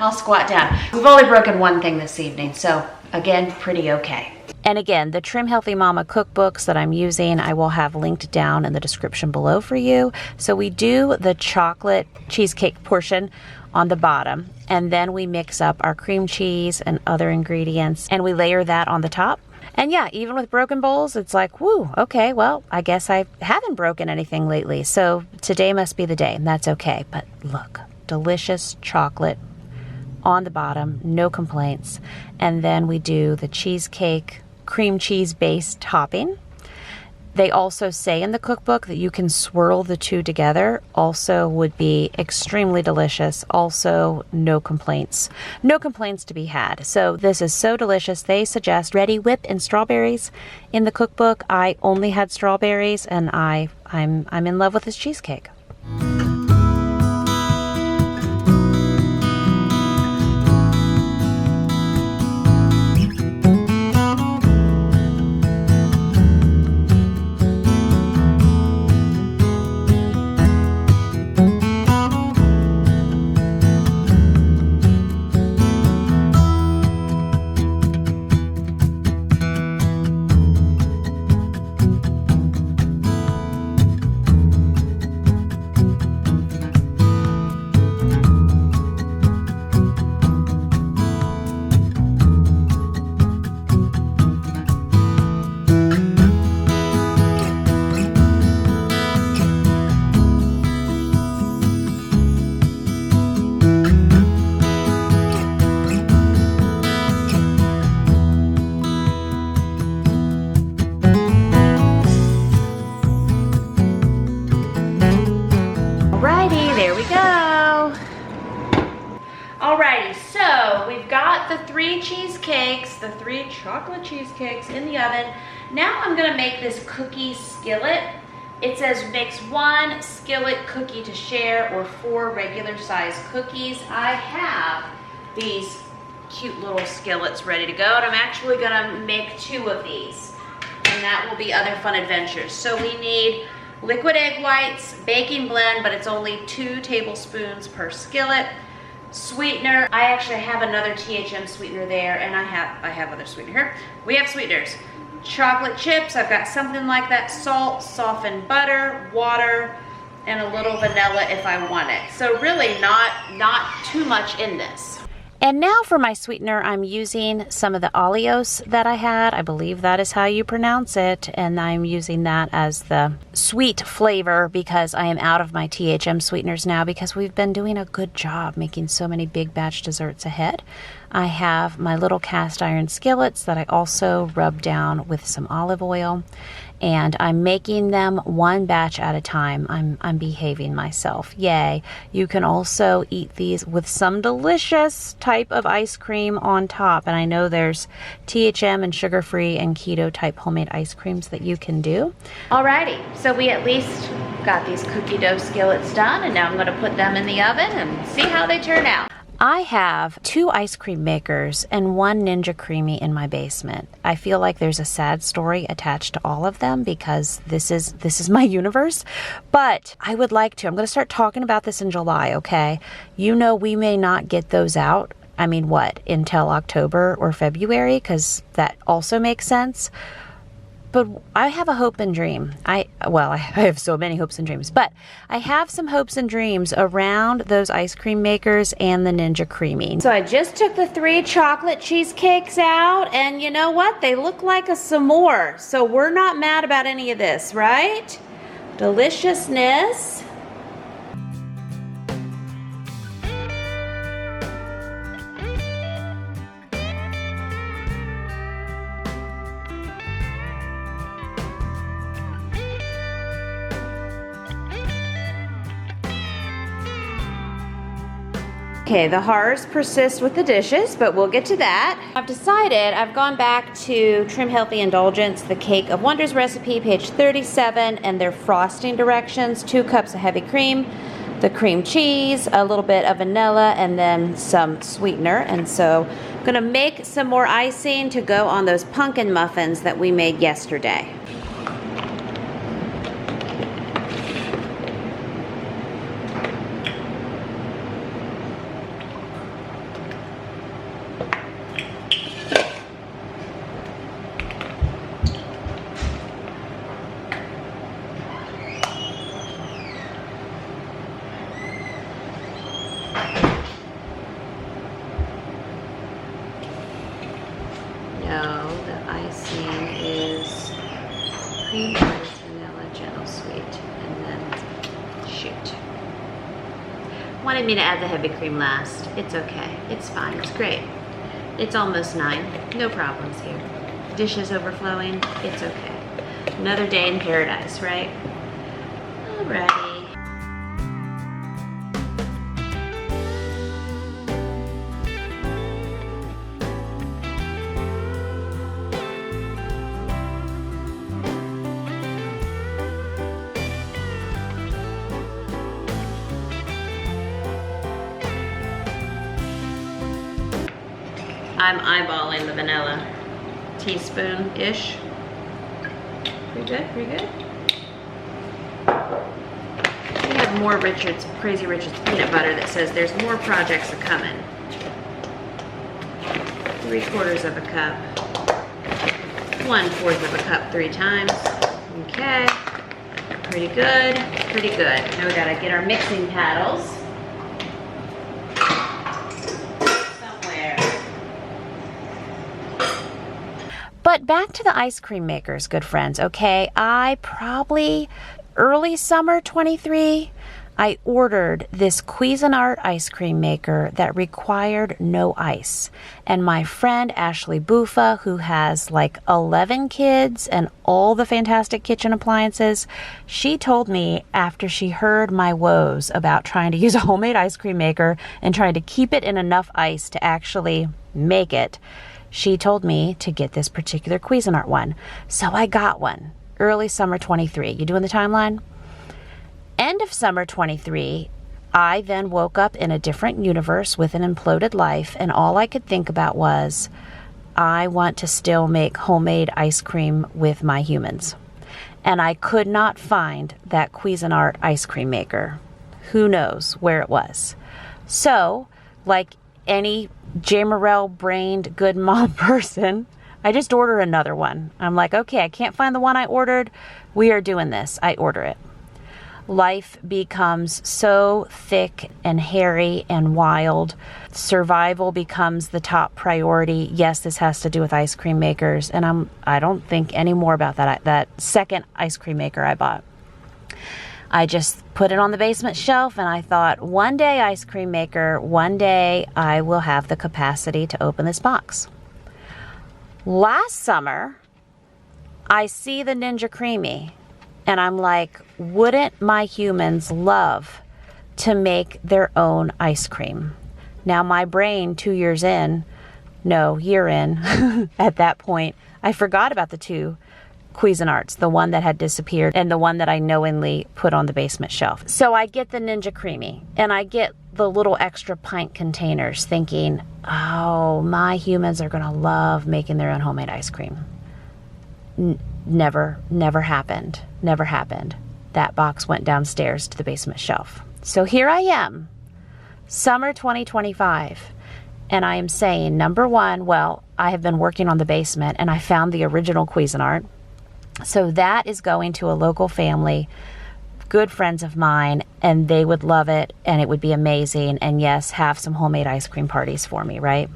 I'll squat down. We've only broken one thing this evening, so again, pretty okay. And again, the Trim Healthy Mama cookbooks that I'm using, I will have linked down in the description below for you. So we do the chocolate cheesecake portion on the bottom, and then we mix up our cream cheese and other ingredients, and we layer that on the top. And yeah, even with broken bowls, it's like, woo, okay, well, I guess I haven't broken anything lately, so today must be the day, and that's okay. But look, delicious chocolate on the bottom, no complaints. And then we do the cheesecake cream cheese based topping. They also say in the cookbook that you can swirl the 2 together. Also would be extremely delicious. Also no complaints. No complaints to be had. So this is so delicious. They suggest ready whip and strawberries in the cookbook. I only had strawberries, and I'm in love with this cheesecake. Alrighty, so we've got the 3 cheesecakes, the 3 chocolate cheesecakes in the oven. Now I'm gonna make this cookie skillet. It says makes 1 skillet cookie to share or 4 regular size cookies. I have these cute little skillets ready to go, and I'm actually gonna make 2 of these. and that will be other fun adventures. So we need liquid egg whites, baking blend, but it's only 2 tablespoons per skillet. Sweetener, I actually have another THM sweetener there, and I have other sweetener here. We have sweeteners. Chocolate chips, I've got something like that. Salt, softened butter, water, and a little vanilla if I want it. So really not too much in this. And now for my sweetener, I'm using some of the oleos that I had. I believe that is how you pronounce it. And I'm using that as the sweet flavor because I am out of my THM sweeteners now because we've been doing a good job making so many big batch desserts ahead. I have my little cast iron skillets that I also rub down with some olive oil. And I'm making them 1 batch at a time. I'm behaving myself. Yay. You can also eat these with some delicious type of ice cream on top. And I know there's THM and sugar-free and keto type homemade ice creams that you can do. Alrighty, so we at least got these cookie dough skillets done, and now I'm gonna put them in the oven and see how they turn out. I have 2 ice cream makers and 1 Ninja Creamy in my basement. I feel like there's a sad story attached to all of them because this is my universe. But I would like to. I'm going to start talking about this in July, okay? You know we may not get those out. I mean, what? Until October or February, because that also makes sense. But I have a hope and dream. I have so many hopes and dreams, but I have some hopes and dreams around those ice cream makers and the Ninja Creamy. So I just took the 3 chocolate cheesecakes out, and you know what? They look like a s'more. So we're not mad about any of this, right? Deliciousness. Okay, the horrors persist with the dishes, but we'll get to that. I've decided, I've gone back to Trim Healthy Indulgence, the Cake of Wonders recipe, page 37, and their frosting directions. 2 cups of heavy cream, the cream cheese, a little bit of vanilla, and then some sweetener. And so I'm gonna make some more icing to go on those pumpkin muffins that we made yesterday. No, the icing is cream, ice, vanilla, gentle sweet, and then shoot. Wanted me to add the heavy cream last. It's okay. It's fine. It's great. It's almost 9. No problems here. Dishes overflowing. It's okay. Another day in paradise, right? Alrighty. I'm eyeballing the vanilla. Teaspoon-ish. Pretty good, pretty good. We have more Crazy Richard's peanut butter that says there's more projects a-coming. 3/4 of a cup. 1/4 of a cup 3 times. Okay. Pretty good, pretty good. Now we gotta get our mixing paddles. But back to the ice cream makers, good friends, okay? I probably, early summer 23, I ordered this Cuisinart ice cream maker that required no ice. And my friend Ashley Buffa, who has like 11 kids and all the fantastic kitchen appliances, she told me after she heard my woes about trying to use a homemade ice cream maker and trying to keep it in enough ice to actually make it, she told me to get this particular Cuisinart one. So I got one, early summer 23. You doing the timeline? End of summer 23, I then woke up in a different universe with an imploded life, and all I could think about was, I want to still make homemade ice cream with my humans. And I could not find that Cuisinart ice cream maker. Who knows where it was? So, like any Jamerrill brained good mom person, I just ordered another one. I'm like, okay, I can't find the one I ordered. We are doing this. I order it. Life becomes so thick and hairy and wild. Survival becomes the top priority. Yes, this has to do with ice cream makers, and I don't think any more about that second ice cream maker I bought. I just put it on the basement shelf, and I thought, one day ice cream maker, one day I will have the capacity to open this box. Last summer, I see the Ninja Creamy, and I'm like, wouldn't my humans love to make their own ice cream? Now my brain, year in, at that point, I forgot about the two Cuisinarts, the one that had disappeared and the one that I knowingly put on the basement shelf. So I get the Ninja Creamy, and I get the little extra pint containers thinking, oh, my humans are gonna love making their own homemade ice cream. Never happened. Never happened. That box went downstairs to the basement shelf. So here I am, summer 2025, and I am saying, number one, well, I have been working on the basement and I found the original Cuisinart. So that is going to a local family, good friends of mine, and they would love it and it would be amazing. And yes, have some homemade ice cream parties for me, right?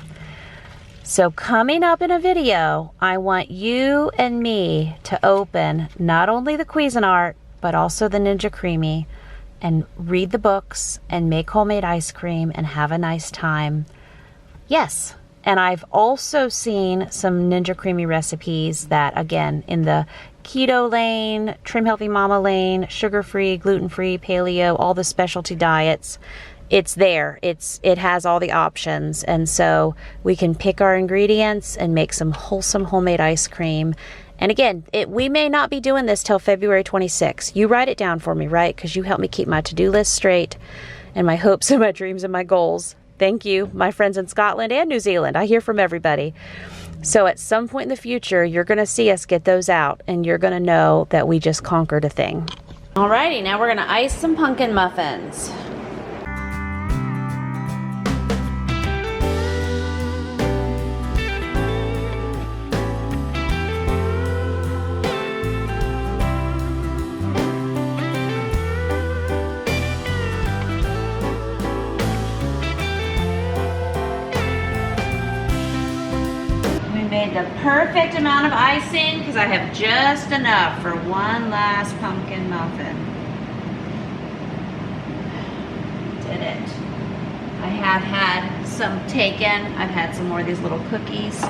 So coming up in a video, I want you and me to open not only the Cuisinart, but also the Ninja Creamy, and read the books and make homemade ice cream and have a nice time. Yes, and I've also seen some Ninja Creamy recipes that, again, in the keto lane, trim healthy mama lane, sugar-free, gluten-free, paleo, all the specialty diets, it's there. It has all the options, and so we can pick our ingredients and make some wholesome homemade ice cream. And again, we may not be doing this till February 26th. You write it down for me, right? Because you help me keep my to-do list straight and my hopes and my dreams and my goals. Thank you, my friends in Scotland and New Zealand. I hear from everybody. So at some point in the future, you're going to see us get those out, and you're going to know that we just conquered a thing. Alrighty, now we're going to ice some pumpkin muffins. The perfect amount of icing because I have just enough for one last pumpkin muffin. Did it. I have had some taken. I've had some more of these little cookies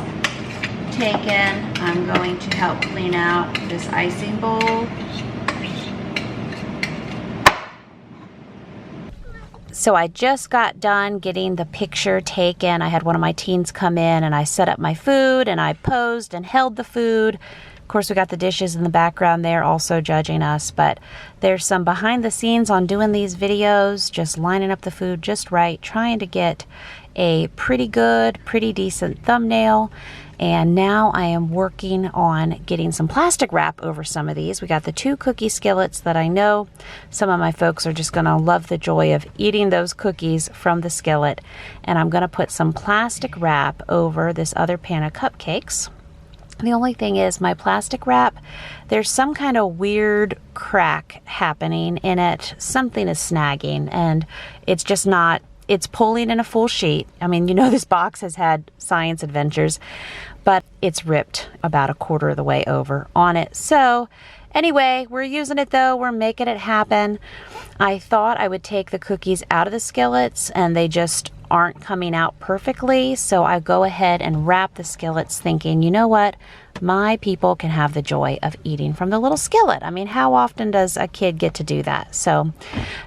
taken. I'm going to help clean out this icing bowl. So I just got done getting the picture taken. I had one of my teens come in and I set up my food and I posed and held the food. Of course, we got the dishes in the background there also judging us, but there's some behind the scenes on doing these videos, just lining up the food just right, trying to get a pretty good, pretty decent thumbnail. And now I am working on getting some plastic wrap over some of these. We got the 2 cookie skillets that I know some of my folks are just gonna love the joy of eating those cookies from the skillet. And I'm gonna put some plastic wrap over this other pan of cupcakes. The only thing is my plastic wrap, there's some kind of weird crack happening in it. Something is snagging and it's just not, it's pulling in a full sheet. I mean, you know, this box has had science adventures, but it's ripped about a quarter of the way over on it. So anyway, we're using it though. We're making it happen. I thought I would take the cookies out of the skillets and they just aren't coming out perfectly. So I go ahead and wrap the skillets thinking, you know what? My people can have the joy of eating from the little skillet. I mean, how often does a kid get to do that? So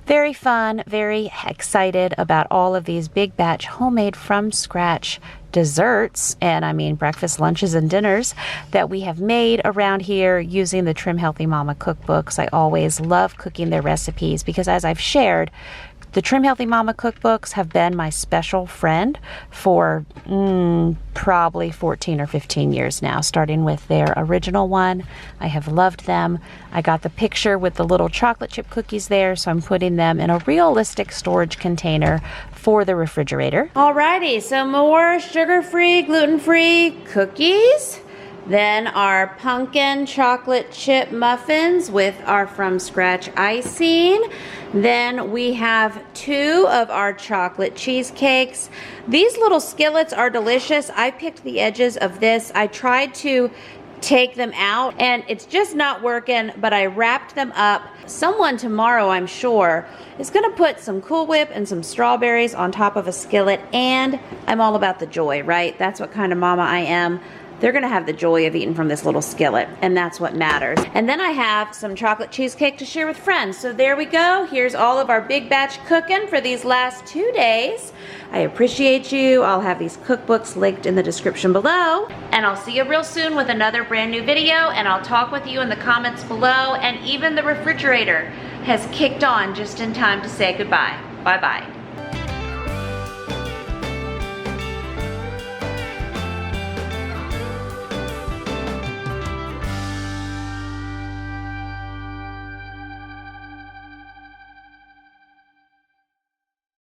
very fun, very excited about all of these big batch homemade from scratch desserts, and I mean breakfast, lunches, and dinners that we have made around here using the Trim Healthy Mama cookbooks. I always love cooking their recipes because, as I've shared, The Trim Healthy Mama cookbooks have been my special friend for probably 14 or 15 years now, starting with their original one. I have loved them. I got the picture with the little chocolate chip cookies there, so I'm putting them in a realistic storage container for the refrigerator. Alrighty, so more sugar-free, gluten-free cookies. Then our pumpkin chocolate chip muffins with our from scratch icing. Then we have 2 of our chocolate cheesecakes. These little skillets are delicious. I picked the edges of this. I tried to take them out and it's just not working, but I wrapped them up. Someone tomorrow, I'm sure, is gonna put some Cool Whip and some strawberries on top of a skillet, and I'm all about the joy, right? That's what kind of mama I am. They're gonna have the joy of eating from this little skillet, and that's what matters. And then I have some chocolate cheesecake to share with friends. So there we go. Here's all of our big batch cooking for these last 2 days. I appreciate you. I'll have these cookbooks linked in the description below. And I'll see you real soon with another brand new video, and I'll talk with you in the comments below. And even the refrigerator has kicked on just in time to say goodbye. Bye-bye.